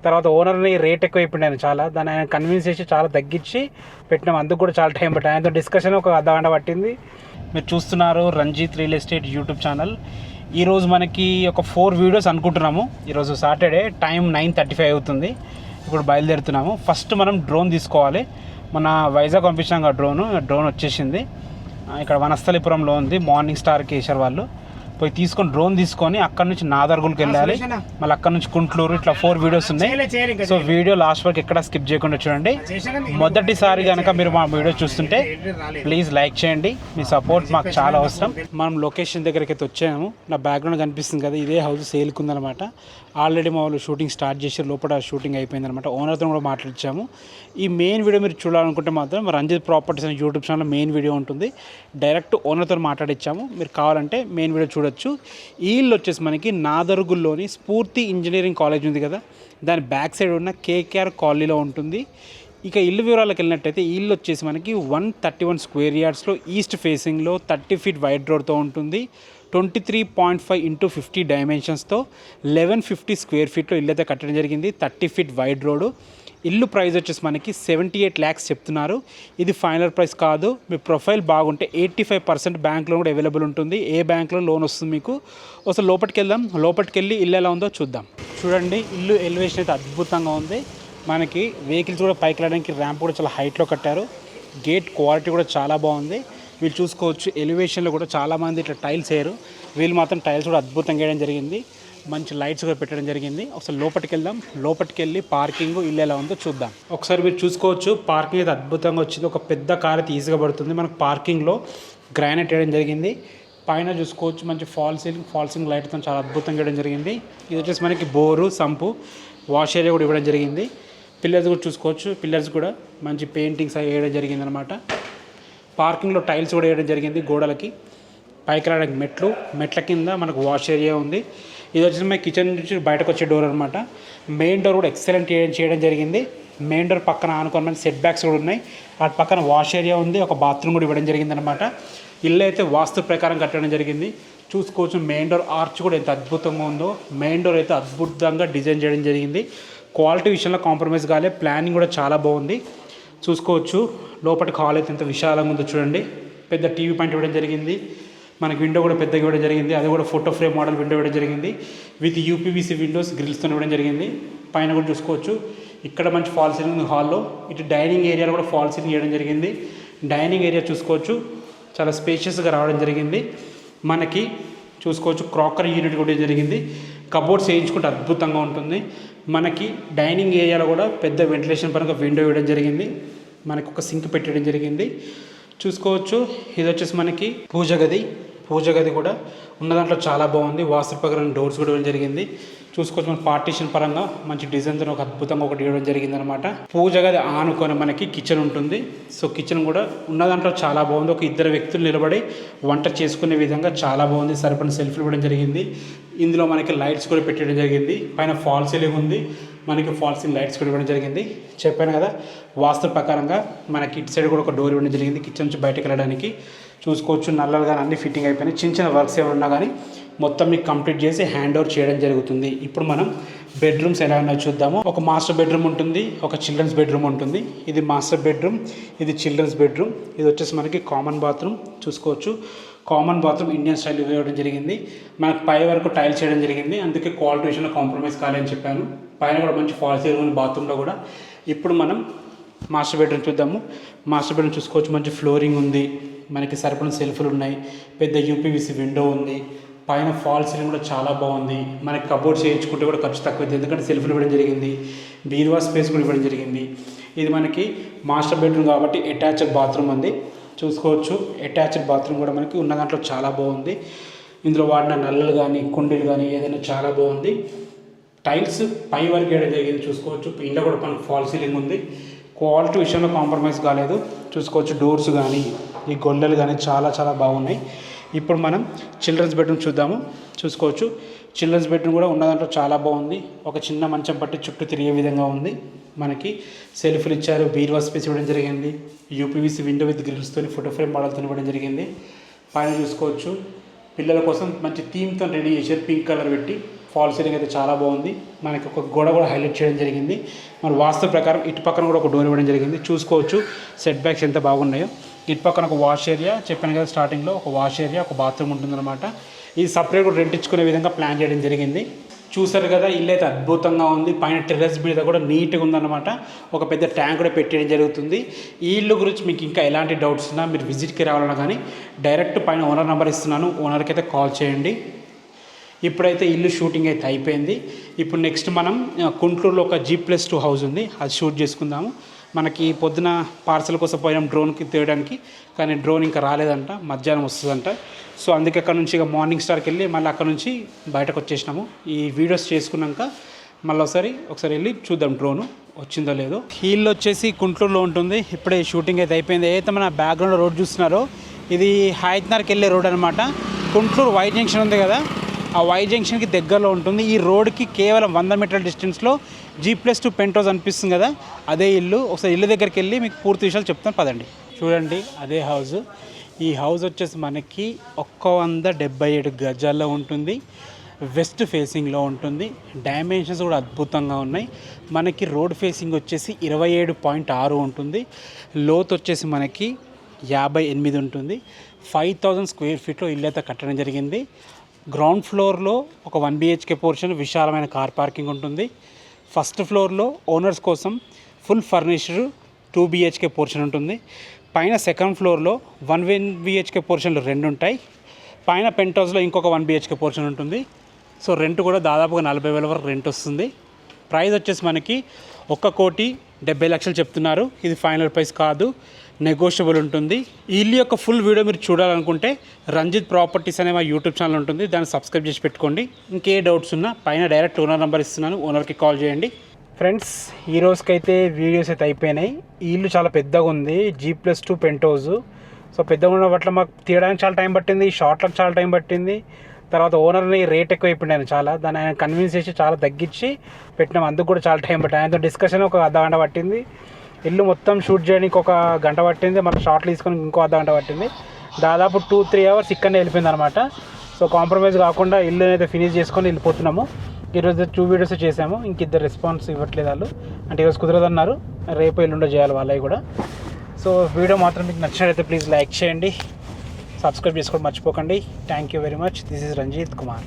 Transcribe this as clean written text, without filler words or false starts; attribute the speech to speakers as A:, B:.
A: తర్వాత ఓనర్ని రేట్ ఎక్కువ అయిపోయాను చాలా, దాన్ని ఆయన కన్విన్స్ చేసి చాలా తగ్గించి పెట్టినాం. అందుకు కూడా చాలా టైం పట్టింది. ఆయనతో డిస్కషన్ ఒక అర్ధగంట పట్టింది. మీరు చూస్తున్నారు Ranjith real estate YouTube channel. ఈరోజు మనకి ఒక 4 వీడియోస్ అనుకుంటున్నాము. ఈరోజు సాటర్డే, టైం 9:35 అవుతుంది. ఇప్పుడు బయలుదేరుతున్నాము. ఫస్ట్ మనం డ్రోన్ తీసుకోవాలి. మన వైజాగ్ పంపించాం కదా డ్రోన్ వచ్చేసింది. ఇక్కడ వనస్థలిపురంలో ఉంది. మార్నింగ్ స్టార్ కేసర్ వాళ్ళు పోయి తీసుకొని డ్రోన్ తీసుకొని అక్కడ నుంచి నాదర్గుల్కి వెళ్ళాలి. మళ్ళీ అక్కడ నుంచి కుంట్లూరు, ఇట్లా 4 వీడియోస్ ఉన్నాయి. సో వీడియో లాస్ట్ వరకు ఎక్కడ స్కిప్ చేయకుండా చూడండి. మొదటిసారి కనుక మీరు మా వీడియో చూస్తుంటే ప్లీజ్ లైక్ చేయండి. మీ సపోర్ట్ మాకు చాలా అవసరం. మనం లొకేషన్ దగ్గరికి అయితే వచ్చాము. నా బ్యాక్గ్రౌండ్ కనిపిస్తుంది కదా, ఇదే హౌస్ సేల్కి ఉందన్నమాట. ఆల్రెడీ మా వాళ్ళు షూటింగ్ స్టార్ట్ చేసి లోపల షూటింగ్ అయిపోయిందనమాట. ఓనర్తో కూడా మాట్లాడించాము. ఈ మెయిన్ వీడియో మీరు చూడాలనుకుంటే మాత్రం రంజిత్ ప్రాపర్టీస్ అనే యూట్యూబ్ ఛానల్ మెయిన్ వీడియో ఉంటుంది. డైరెక్ట్ ఓనర్తో మాట్లాడించాము. మీరు కావాలంటే మెయిన్ వీడియో చూడొచ్చు. ఈ ఇల్లు వచ్చేసి మనకి నాదర్గుల్లోని స్ఫూర్తి ఇంజనీరింగ్ కాలేజ్ ఉంది కదా, దాని బ్యాక్ సైడ్ ఉన్న కేకేఆర్ కాలనీలో ఉంటుంది. ఇక ఇల్లు వివరాలకు వెళ్ళినట్టయితే ఈ ఇల్లు వచ్చేసి మనకి 131 స్క్వేర్ యార్డ్స్లో ఈస్ట్ ఫేసింగ్లో 30 ఫీట్ వైడ్ రోడ్తో ఉంటుంది. 23.5 × 50 డైమెన్షన్స్తో 1150 స్క్వేర్ ఫీట్లో ఇల్లు అయితే కట్టడం జరిగింది. 30 ఫీట్ వైడ్ రోడ్డు. ఇల్లు ప్రైస్ వచ్చేసి మనకి 78 lakhs చెప్తున్నారు. ఇది ఫైనల్ ప్రైస్ కాదు. మీ ప్రొఫైల్ బాగుంటే 85% బ్యాంక్ లోన్ కూడా అవైలబుల్ ఉంటుంది. ఏ బ్యాంక్లో లోన్ వస్తుంది మీకు. ఒకసారి లోపలికి వెళ్దాం. లోపలికి వెళ్ళి ఇల్లు ఎలా ఉందో చూద్దాం. చూడండి, ఇల్లు ఎలివేషన్ అయితే అద్భుతంగా ఉంది. మనకి వెహికల్స్ కూడా పైకి వెళ్ళడానికి ర్యాంప్ కూడా చాలా హైట్లో కట్టారు. గేట్ క్వాలిటీ కూడా చాలా బాగుంది. వీళ్ళు చూసుకోవచ్చు, ఎలివేషన్లో కూడా చాలామంది ఇట్లా టైల్స్ వేయరు, వీళ్ళు మాత్రం టైల్స్ కూడా అద్భుతంగా వేయడం జరిగింది. మంచి లైట్స్ కూడా పెట్టడం జరిగింది. ఒకసారి లోపలికి వెళ్దాం. లోపలికి వెళ్ళి పార్కింగ్ ఇల్లు ఎలా ఉందో చూద్దాం. ఒకసారి మీరు చూసుకోవచ్చు, పార్కింగ్ అయితే అద్భుతంగా వచ్చింది. ఒక పెద్ద కార్ అయితే ఈజీగా పడుతుంది. మనకు పార్కింగ్లో గ్రానైట్ వేయడం జరిగింది. పైన చూసుకోవచ్చు, మంచి ఫాల్ సీలింగ్ లైట్తో చాలా అద్భుతంగా వేయడం జరిగింది. ఇది వచ్చేసి మనకి బోరు, సంపు, వాష్ ఏరియా కూడా ఇవ్వడం జరిగింది. పిల్లర్స్ కూడా చూసుకోవచ్చు, పిల్లర్స్ కూడా మంచి పెయింటింగ్స్ అవి వేయడం జరిగింది అనమాట. పార్కింగ్లో టైల్స్ కూడా వేయడం జరిగింది. గోడలకి పైకి రావడానికి మెట్ల కింద మనకు వాష్ ఏరియా ఉంది. ఇది వచ్చేసి మన కిచెన్ నుంచి బయటకు వచ్చే డోర్ అనమాట. మెయిన్ డోర్ కూడా ఎక్సలెంట్ చేయడం జరిగింది. మెయిన్ డోర్ పక్కన ఆనుకొని మనకి సెట్ బ్యాక్స్ కూడా ఉన్నాయి. వాటి పక్కన వాష్ ఏరియా ఉంది. ఒక బాత్రూమ్ కూడా ఇవ్వడం జరిగింది అనమాట. ఇల్లు అయితే వాస్తు ప్రకారం కట్టడం జరిగింది. చూసుకోవచ్చు, మెయిన్ డోర్ ఆర్చ్ కూడా ఎంత అద్భుతంగా ఉందో. మెయిన్ డోర్ అయితే అద్భుతంగా డిజైన్ చేయడం జరిగింది. క్వాలిటీ విషయంలో కాంప్రమైజ్ కాలే. ప్లానింగ్ కూడా చాలా బాగుంది. చూసుకోవచ్చు, లోపలికి హాల్ అయితే ఎంత విశాలంగా ఉందో చూడండి. పెద్ద టీవీ పాయింట్ ఇవ్వడం జరిగింది. మనకి విండో కూడా పెద్దగా ఇవ్వడం జరిగింది. అది కూడా ఫోటో ఫ్రేమ్ మోడల్ విండో ఇవ్వడం జరిగింది. విత్ యూపీవీసీ విండోస్ గ్రిల్స్తో ఇవ్వడం జరిగింది. పైన కూడా చూసుకోవచ్చు, ఇక్కడ మంచి ఫాల్ సీలింగ్ ఉంది హాల్లో. ఇటు డైనింగ్ ఏరియాలో కూడా ఫాల్ సీలింగ్ చేయడం జరిగింది. డైనింగ్ ఏరియా చూసుకోవచ్చు, చాలా స్పేషియస్గా రావడం జరిగింది. మనకి చూసుకోవచ్చు, క్రాకరీ యూనిట్ కూడా జరిగింది. కబోర్డ్స్ వేయించుకుంటే అద్భుతంగా ఉంటుంది. మనకి డైనింగ్ ఏరియాలో కూడా పెద్ద వెంటిలేషన్ పరంగా విండో ఇవ్వడం జరిగింది. మనకు ఒక సింక్ పెట్టడం జరిగింది. చూసుకోవచ్చు, ఇది వచ్చేసి మనకి పూజ గది కూడా ఉన్న దాంట్లో చాలా బాగుంది. వాస్తు ప్రకారం డోర్స్ కూడా ఇవ్వడం జరిగింది. చూసుకోవచ్చు, మన పార్టీషన్ పరంగా మంచి డిజైన్తో ఒక అద్భుతంగా ఒకటి ఇవ్వడం జరిగింది అనమాట. పూజ గది ఆనుకొని మనకి కిచెన్ ఉంటుంది. సో కిచెన్ కూడా ఉన్న దాంట్లో చాలా బాగుంది. ఒక 2 వ్యక్తులు నిలబడి వంట చేసుకునే విధంగా చాలా బాగుంది. సరిపడిన సెల్ఫ్లు ఇవ్వడం జరిగింది. ఇందులో మనకి లైట్స్ కూడా పెట్టడం జరిగింది. పైన ఫాల్ సీలింగ్ ఉంది. మనకి ఫాల్ సీలింగ్ లైట్స్ కూడా ఇవ్వడం జరిగింది. చెప్పాను కదా, వాస్తు ప్రకారంగా మనకి ఇటు సైడ్ కూడా ఒక డోర్ ఇవ్వడం జరిగింది కిచెన్ నుంచి బయటకు వెళ్ళడానికి. చూసుకోవచ్చు, నల్లలు కానీ అన్ని ఫిట్టింగ్ అయిపోయినాయి. చిన్న వర్క్స్ ఏమైనా ఉన్నా కానీ మొత్తం మీకు కంప్లీట్ చేసి హ్యాండ్ ఓవర్ చేయడం జరుగుతుంది. ఇప్పుడు మనం బెడ్రూమ్స్ ఎలా ఉన్నాయో చూద్దాము. ఒక మాస్టర్ బెడ్రూమ్ ఉంటుంది, ఒక చిల్డ్రన్స్ బెడ్రూమ్ ఉంటుంది. ఇది మాస్టర్ బెడ్రూమ్, ఇది చిల్డ్రన్స్ బెడ్రూమ్. ఇది వచ్చేసి మనకి కామన్ బాత్రూమ్. చూసుకోవచ్చు, కామన్ బాత్రూమ్ ఇండియన్ స్టైల్ ఇవ్వడం జరిగింది. మనకు పై వరకు టైల్స్ చేయడం జరిగింది. అందుకే క్వాలిటీ విషయంలో కాంప్రమైజ్ కాలేదని చెప్పాను. పైన కూడా మంచి ఫాల్ సీలింగ్ ఉంది బాత్రూంలో కూడా. ఇప్పుడు మనం మాస్టర్ బెడ్రూమ్ చూద్దాము. మాస్టర్ బెడ్రూమ్ చూసుకోవచ్చు, మంచి ఫ్లోరింగ్ ఉంది. మనకి సరిపడిన సెల్ఫ్లు ఉన్నాయి. పెద్ద యూపీవీసీ విండో ఉంది. పైన ఫాల్ సీలింగ్ కూడా చాలా బాగుంది. మనకి కబోర్డ్స్ చేయించుకుంటే కూడా ఖర్చు తక్కువ అవుతుంది, ఎందుకంటే సెల్ఫ్లు ఇవ్వడం జరిగింది. బీరువా స్పేస్ కూడా ఇవ్వడం జరిగింది. ఇది మనకి మాస్టర్ బెడ్రూమ్ కాబట్టి అటాచ్డ్ బాత్రూమ్ ఉంది. చూసుకోవచ్చు, అటాచ్డ్ బాత్రూమ్ కూడా మనకి ఉన్న దాంట్లో చాలా బాగుంది. ఇందులో వాడిన నల్లలు కానీ కుండీలు కానీ ఏదైనా చాలా బాగుంది. టైల్స్ పై వరకు వేయడం జరిగింది. చూసుకోవచ్చు, ఇంట్లో కూడా మనకు ఫాల్ సీలింగ్ ఉంది. క్వాలిటీ విషయంలో కాంప్రమైజ్ కాలేదు. చూసుకోవచ్చు, డోర్స్ కానీ ఈ గొల్లలు కానీ చాలా బాగున్నాయి. ఇప్పుడు మనం చిల్డ్రన్స్ బెడ్రూమ్ చూద్దాము. చూసుకోవచ్చు, చిల్డ్రన్స్ బెడ్రూమ్ కూడా ఉన్న దాంట్లో చాలా బాగుంది. ఒక చిన్న మంచం పట్టి చుట్టూ తిరిగే విధంగా ఉంది. మనకి సెల్ఫ్లు ఇచ్చారు. బీరువా స్పేస్ ఇవ్వడం జరిగింది. యూపీవీసీ విండో విత్ గ్రిల్స్తో ఫోటో ఫ్రేమ్ మోడల్తో ఇవ్వడం జరిగింది. పైన చూసుకోవచ్చు, పిల్లల కోసం మంచి థీమ్తో రెడీ చేశారు. పింక్ కలర్ పెట్టి ఫాల్ సీలింగ్ అయితే చాలా బాగుంది. మనకి ఒక గోడ కూడా హైలైట్ చేయడం జరిగింది. మన వాస్తు ప్రకారం ఇటు పక్కన కూడా ఒక డోర్ ఇవ్వడం జరిగింది. చూసుకోవచ్చు సెట్ బ్యాక్స్ ఎంత బాగున్నాయో. ఇటు పక్కన ఒక వాష్ ఏరియా, చెప్పాను కదా స్టార్టింగ్లో, ఒక వాష్ ఏరియా, ఒక బాత్రూమ్ ఉంటుందన్నమాట. ఇది సపరేట్ కూడా రెంట్ ఇచ్చుకునే విధంగా ప్లాన్ చేయడం జరిగింది. చూసారు కదా, ఇల్లు అయితే అద్భుతంగా ఉంది. పైన టెర్రస్ మీద కూడా నీట్గా ఉందన్నమాట. ఒక పెద్ద ట్యాంక్ కూడా పెట్టేయడం జరుగుతుంది. ఈ ఇల్లు గురించి మీకు ఇంకా ఎలాంటి డౌట్స్ ఉన్నా మీరు విజిట్కి రావాలన్నా కానీ డైరెక్ట్ పైన ఓనర్ నెంబర్ ఇస్తున్నాను, ఓనర్కి అయితే కాల్ చేయండి. ఇప్పుడైతే ఇల్లు షూటింగ్ అయితే అయిపోయింది. ఇప్పుడు నెక్స్ట్ మనం కుంట్లూరులో ఒక G+2 హౌస్ ఉంది, అది షూట్ చేసుకుందాము. మనకి పొద్దున పార్సల్ కోసం పోయినాం డ్రోన్కి తేయడానికి, కానీ డ్రోన్ ఇంకా రాలేదంట, మధ్యాహ్నం వస్తుందంట. సో అందుకే అక్కడ నుంచి ఇక మార్నింగ్ స్టార్కి వెళ్ళి మళ్ళీ అక్కడ నుంచి బయటకు వచ్చేసినాము. ఈ వీడియోస్ చేసుకున్నాక మళ్ళీ ఒకసారి వెళ్ళి చూద్దాం డ్రోను వచ్చిందో లేదో. ఈ ఇల్లు వచ్చేసి కుంట్లూరులో ఉంటుంది. ఇప్పుడే షూటింగ్ అయితే అయిపోయింది. ఏదైతే మన బ్యాక్గ్రౌండ్ రోడ్ చూస్తున్నారో ఇది హైత్నర్కి వెళ్ళే రోడ్ అనమాట. కుంట్లూరు వై జంక్షన్ ఉంది కదా, ఆ వై జంక్షన్కి దగ్గరలో ఉంటుంది. ఈ రోడ్కి కేవలం 100 మీటర్ల డిస్టెన్స్లో G+2 పెంట్ హౌస్ అనిపిస్తుంది కదా, అదే ఇల్లు. ఒకసారి ఇల్లు దగ్గరికి వెళ్ళి మీకు పూర్తి విషయాలు చెప్తాను, పదండి. చూడండి అదే హౌస్. ఈ హౌస్ వచ్చేసి మనకి 177 గజాల్లో ఉంటుంది. వెస్ట్ ఫేసింగ్లో ఉంటుంది. డైమెన్షన్స్ కూడా అద్భుతంగా ఉన్నాయి. మనకి రోడ్ ఫేసింగ్ వచ్చేసి 27.6 ఉంటుంది. లోతు వచ్చేసి మనకి 58 ఉంటుంది. 5000 స్క్వేర్ ఫీట్లో ఇల్లు అయితే కట్టడం జరిగింది. గ్రౌండ్ ఫ్లోర్లో ఒక 1 BHK పోర్షన్, విశాలమైన కార్ పార్కింగ్ ఉంటుంది. ఫస్ట్ ఫ్లోర్లో ఓనర్స్ కోసం ఫుల్ ఫర్నిష్డ్ 2 BHK పోర్షన్ ఉంటుంది. పైన సెకండ్ ఫ్లోర్లో 1 BHK పోర్షన్లు 2 ఉంటాయి. పైన పెంట్ హౌస్లో ఇంకొక 1 BHK పోర్షన్ ఉంటుంది. సో రెంట్ కూడా దాదాపుగా 40,000 వరకు రెంట్ వస్తుంది. ప్రైస్ వచ్చేసి మనకి 1,70,00,000 చెప్తున్నారు. ఇది ఫైనల్ ప్రైస్ కాదు, నెగోషియబుల్ ఉంటుంది. ఈ ఇల్లు యొక్క ఫుల్ వీడియో మీరు చూడాలనుకుంటే రంజిత్ ప్రాపర్టీస్ అనే మా యూట్యూబ్ ఛానల్ ఉంటుంది, దాన్ని సబ్స్క్రైబ్ చేసి పెట్టుకోండి. ఇంకే డౌట్స్ ఉన్నా పైన డైరెక్ట్ ఓనర్ నెంబర్ ఇస్తున్నాను, ఓనర్కి కాల్ చేయండి. ఫ్రెండ్స్, ఈ రోజుకైతే వీడియోస్ అయితే అయిపోయినాయి. ఈ ఇల్లు చాలా పెద్దగా ఉంది, G+2 పెంట్ హౌస్. సో పెద్దగా ఉన్న పట్ల మాకు తీయడానికి చాలా టైం పట్టింది, షార్ట్లకు చాలా టైం పట్టింది. తర్వాత ఓనర్ని రేట్ ఎక్కువ అయిపోయింది చాలా, దాన్ని ఆయన కన్విన్స్ చేసి చాలా తగ్గించి పెట్టినాం. అందుకు కూడా చాలా టైం పట్టింది. ఆయనతో డిస్కషన్ ఒక అర్ధగంట పట్టింది. ఇల్లు మొత్తం షూట్ చేయడానికి ఒక గంట పట్టింది. మన షార్ట్లు తీసుకొని ఇంకో అర్ధగంట పట్టింది. దాదాపు 2-3 అవర్స్ ఇక్కడనే వెళ్ళిపోయింది అనమాట. సో కాంప్రమైజ్ కాకుండా ఇల్లు అయితే ఫినిష్ చేసుకొని వెళ్ళిపోతున్నాము. ఈరోజు 2 వీడియోస్ చేసాము. ఇంకిద్దరు రెస్పాన్స్ ఇవ్వట్లేదు వాళ్ళు, అంటే ఈరోజు కుదరదన్నారు, రేపు ఎల్లుండో చేయాలి వాళ్ళవి కూడా. సో వీడియో మాత్రం మీకు నచ్చినట్లయితే ప్లీజ్ లైక్ చేయండి, సబ్స్క్రైబ్ చేసుకోవడం మర్చిపోకండి. Thank you very much. This is Ranjith Kumar.